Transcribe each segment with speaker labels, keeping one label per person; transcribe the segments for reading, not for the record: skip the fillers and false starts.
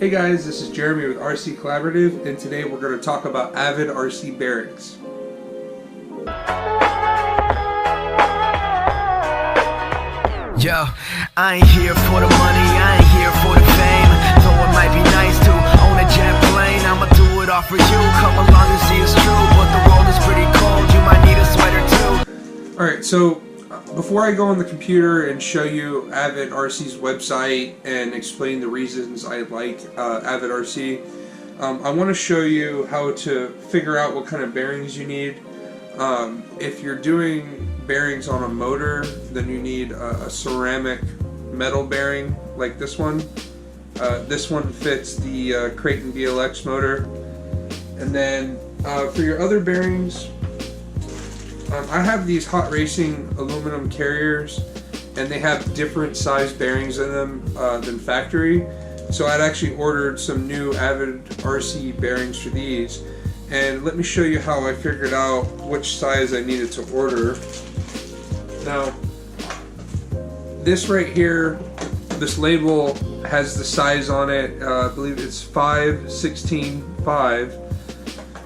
Speaker 1: Hey guys, this is Jeremy with RC Collaborative, and today we're going to talk about Avid RC bearings.
Speaker 2: Yo, I ain't here for the money, I ain't here for the fame. Though it might be nice to own a jet plane, I'ma do it all for you. Come along and see it's true, but the world is pretty cold, you might need a sweater too.
Speaker 1: Alright, so before I go on the computer and show you Avid RC's website and explain the reasons I like Avid RC, I want to show you how to figure out what kind of bearings you need. If you're doing bearings on a motor, then you need a ceramic metal bearing like this one. This one fits the Kraton BLX motor. And then for your other bearings, I have these hot racing aluminum carriers, and they have different size bearings in them than factory. So I'd actually ordered some new Avid RC bearings for these. And let me show you how I figured out which size I needed to order. Now, this right here, this label has the size on it. I believe it's 5/16/5.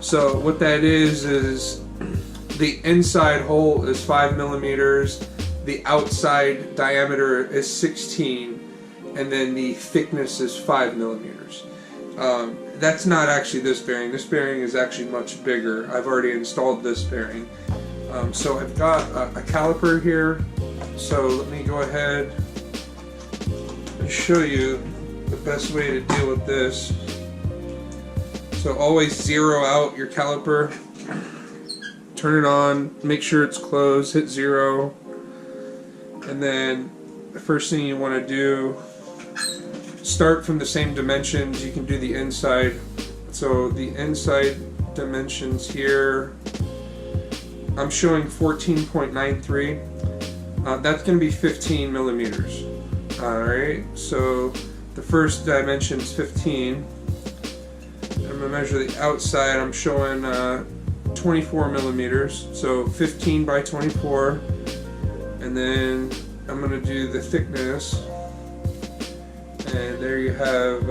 Speaker 1: So what that is the inside hole is 5 millimeters, the outside diameter is 16, and then the thickness is 5 millimeters. That's not actually this bearing. This bearing is actually much bigger. I've already installed this bearing. So I've got a caliper here. So let me go ahead and show you the best way to deal with this. So always zero out your caliper. Turn it on, make sure it's closed, hit 0, and then the first thing you want to do, start from the same dimensions. You can do the inside. So the inside dimensions here, I'm showing 14.93. That's going to be 15 millimeters. Alright, so the first dimension is 15. I'm going to measure the outside. I'm showing 24 millimeters, so 15 by 24, and then I'm going to do the thickness, and there you have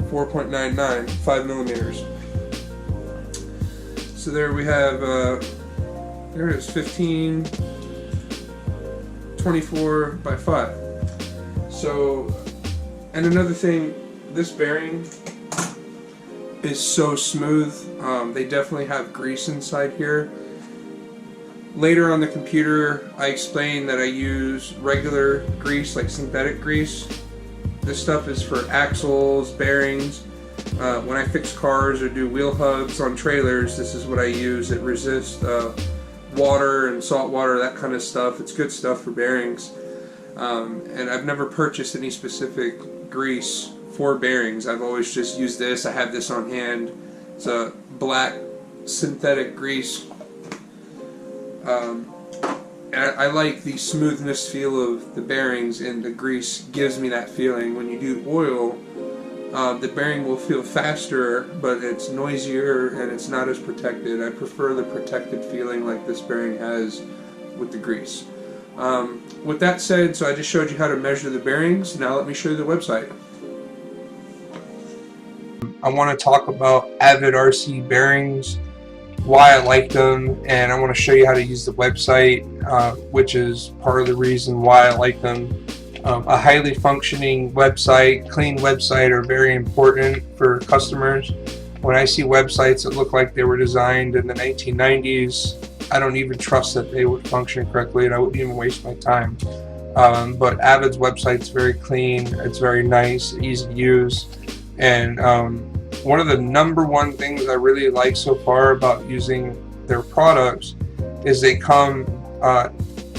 Speaker 1: 4.99, 5 millimeters. So there we have, there it is, 15, 24 by 5. So, and another thing, this bearing is so smooth. They definitely have grease inside here. Later on the computer, I explained that I use regular grease, like synthetic grease. This stuff is for axles, bearings. When I fix cars or do wheel hubs on trailers, this is what I use. It resists water and salt water, that kind of stuff. It's good stuff for bearings. And I've never purchased any specific grease for bearings. I've always just used this. I have this on hand. It's a black synthetic grease. And I like the smoothness feel of the bearings, and the grease gives me that feeling. When you do oil, the bearing will feel faster, but it's noisier and it's not as protected. I prefer the protected feeling like this bearing has with the grease. With that said, so I just showed you how to measure the bearings. Now let me show you the website. I want to talk about Avid RC bearings, why I like them, and I want to show you how to use the website, which is part of the reason why I like them. A highly functioning website, clean website are very important for customers. When I see websites that look like they were designed in the 1990s, I don't even trust that they would function correctly, and I wouldn't even waste my time. But Avid's website's very clean, it's very nice, easy to use. And one of the #1 things I really like so far about using their products is they come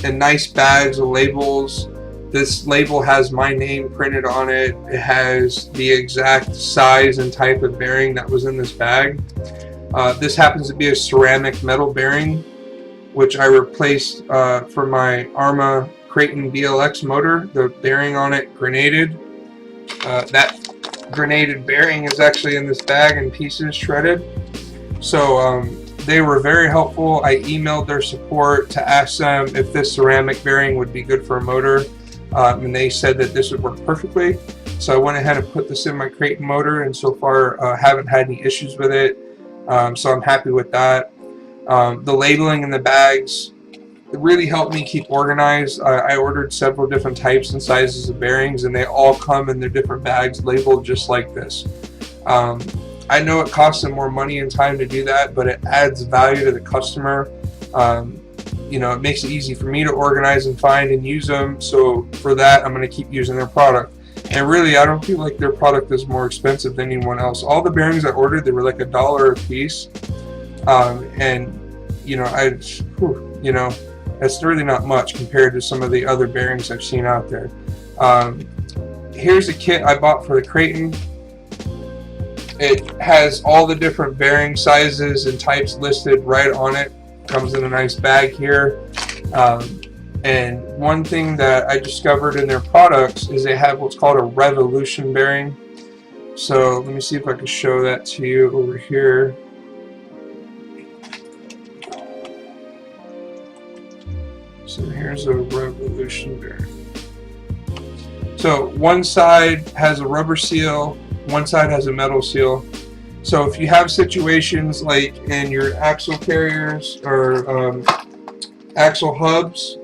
Speaker 1: in nice bags of labels. This label has my name printed on it. It has the exact size and type of bearing that was in this bag. This happens to be a ceramic metal bearing, which I replaced for my Arrma Kraton BLX motor. The bearing on it grenaded. That grenaded bearing is actually in this bag in pieces, shredded. So they were very helpful. I emailed their support to ask them if this ceramic bearing would be good for a motor. and they said that this would work perfectly. So I went ahead and put this in my Kraton motor, and so far haven't had any issues with it. So I'm happy with that. The labeling in the bags, it really helped me keep organized. I ordered several different types and sizes of bearings, and they all come in their different bags labeled just like this. I know it costs them more money and time to do that, but it adds value to the customer. You know, it makes it easy for me to organize and find and use them. So for that, I'm going to keep using their product. And really, I don't feel like their product is more expensive than anyone else. All the bearings I ordered, they were like $1 a piece. And you know, that's really not much compared to some of the other bearings I've seen out there. Here's a kit I bought for the Kraton. It has all the different bearing sizes and types listed right on it. Comes in a nice bag here. And one thing that I discovered in their products is they have what's called a revolution bearing. So let me see if I can show that to you over here. So here's a revolution bearing. So one side has a rubber seal, one side has a metal seal. So if you have situations like in your axle carriers or axle hubs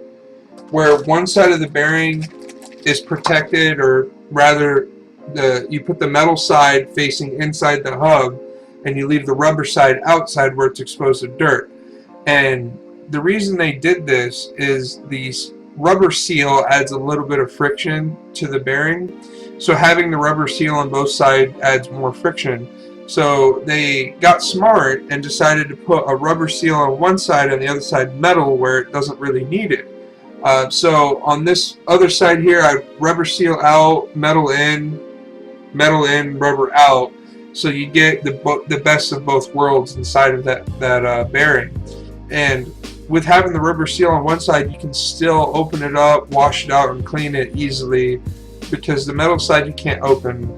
Speaker 1: where one side of the bearing is protected, or rather you put the metal side facing inside the hub and you leave the rubber side outside where it's exposed to dirt. And the reason they did this is the rubber seal adds a little bit of friction to the bearing. So having the rubber seal on both sides adds more friction. So they got smart and decided to put a rubber seal on one side and the other side metal where it doesn't really need it. So on this other side here, I rubber seal out, metal in, rubber out. So you get the best of both worlds inside of that bearing. And with having the rubber seal on one side, you can still open it up, wash it out, and clean it easily, because the metal side you can't open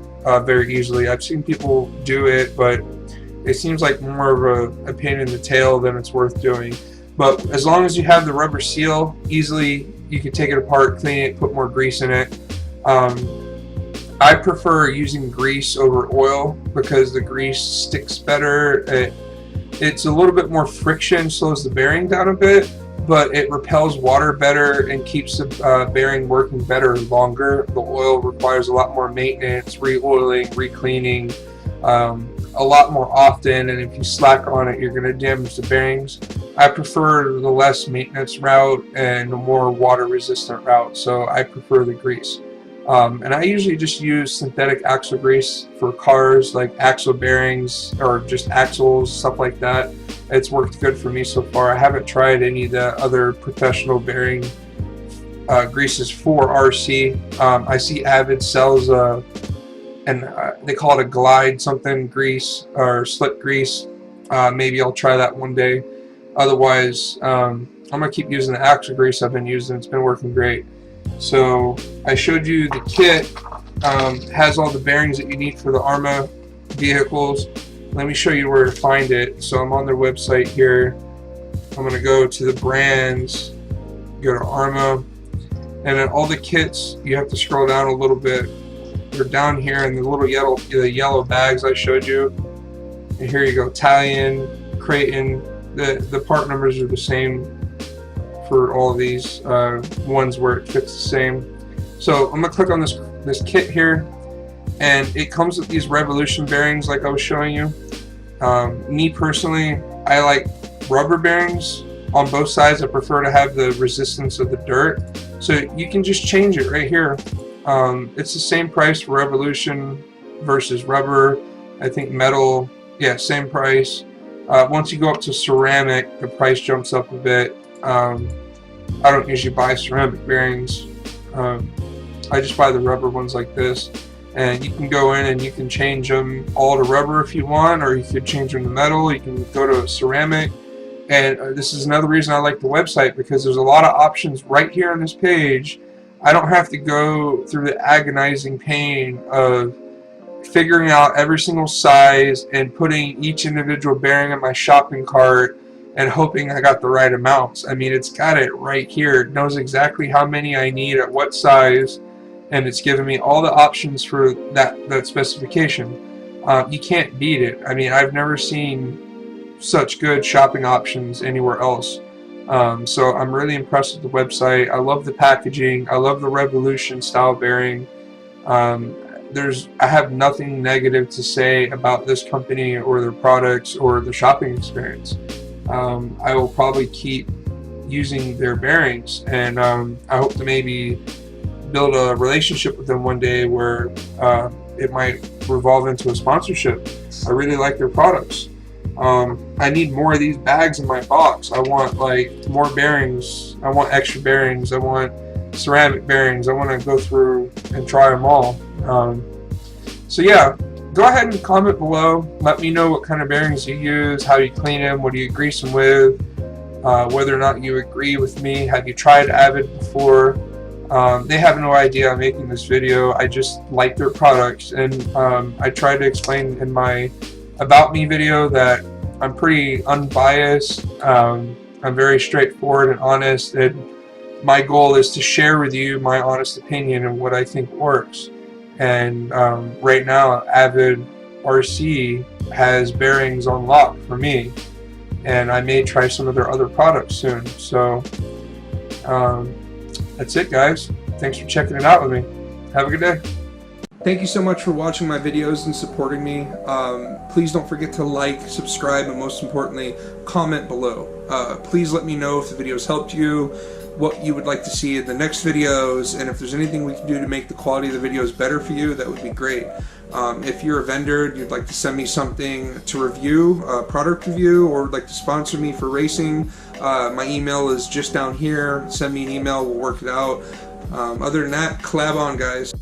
Speaker 1: very easily. I've seen people do it, but it seems like more of a pain in the tail than it's worth doing. But as long as you have the rubber seal, easily you can take it apart, clean it, put more grease in it. I prefer using grease over oil because the grease sticks better. It's a little bit more friction, slows the bearing down a bit, but it repels water better and keeps the bearing working better longer. The oil requires a lot more maintenance, re-oiling, re-cleaning, a lot more often, and if you slack on it, you're going to damage the bearings. I prefer the less maintenance route and the more water resistant route, so I prefer the grease. And I usually just use synthetic axle grease for cars, like axle bearings or just axles, stuff like that. It's worked good for me so far. I haven't tried any of the other professional bearing greases for RC. I see Avid sells they call it a glide something grease or slip grease. Maybe I'll try that one day. Otherwise, I'm gonna keep using the axle grease I've been using. It's been working great. So I showed you the kit. Has all the bearings that you need for the Arrma vehicles. Let me show you where to find it. So I'm on their website here. I'm going to go to the brands, go to Arrma, and then all the kits, you have to scroll down a little bit. They're down here in the little yellow bags I showed you. And here you go, Talion, Kraton. The part numbers are the same for all of these ones where it fits the same. So I'm going to click on this kit here, and it comes with these revolution bearings like I was showing you. Me personally, I like rubber bearings on both sides. I prefer to have the resistance of the dirt, so you can just change it right here. It's the same price for revolution versus rubber. I think metal, yeah, same price. Once you go up to ceramic, the price jumps up a bit. I don't usually buy ceramic bearings. I just buy the rubber ones like this. And you can go in and you can change them all to rubber if you want, or you could change them to metal. You can go to ceramic. And this is another reason I like the website, because there's a lot of options right here on this page. I don't have to go through the agonizing pain of figuring out every single size and putting each individual bearing in my shopping cart and hoping I got the right amounts. I mean, it's got it right here. It knows exactly how many I need at what size, and it's giving me all the options for that specification. You can't beat it. I mean, I've never seen such good shopping options anywhere else. So I'm really impressed with the website. I love the packaging. I love the Revolution style bearing. I have nothing negative to say about this company or their products or the shopping experience. I will probably keep using their bearings, and I hope to maybe build a relationship with them one day where it might revolve into a sponsorship. I really like their products. I need more of these bags in my box. I want like more bearings. I want extra bearings. I want ceramic bearings. I want to go through and try them all. So yeah, go ahead and comment below. Let me know what kind of bearings you use, how you clean them, what do you grease them with, whether or not you agree with me. Have you tried Avid before? They have no idea I'm making this video. I just like their products, and I try to explain in my About Me video that I'm pretty unbiased. I'm very straightforward and honest, and my goal is to share with you my honest opinion and what I think works. And right now, Avid RC has bearings on lock for me, and I may try some of their other products soon. So that's it, guys. Thanks for checking it out with me. Have a good day. Thank you so much for watching my videos and supporting me. Please don't forget to like, subscribe, and most importantly, comment below. Please let me know if the videos helped you, what you would like to see in the next videos, and if there's anything we can do to make the quality of the videos better for you, that would be great. If you're a vendor and you'd like to send me something to review, a product review, or would like to sponsor me for racing, my email is just down here. Send me an email, we'll work it out. Other than that, collab on, guys.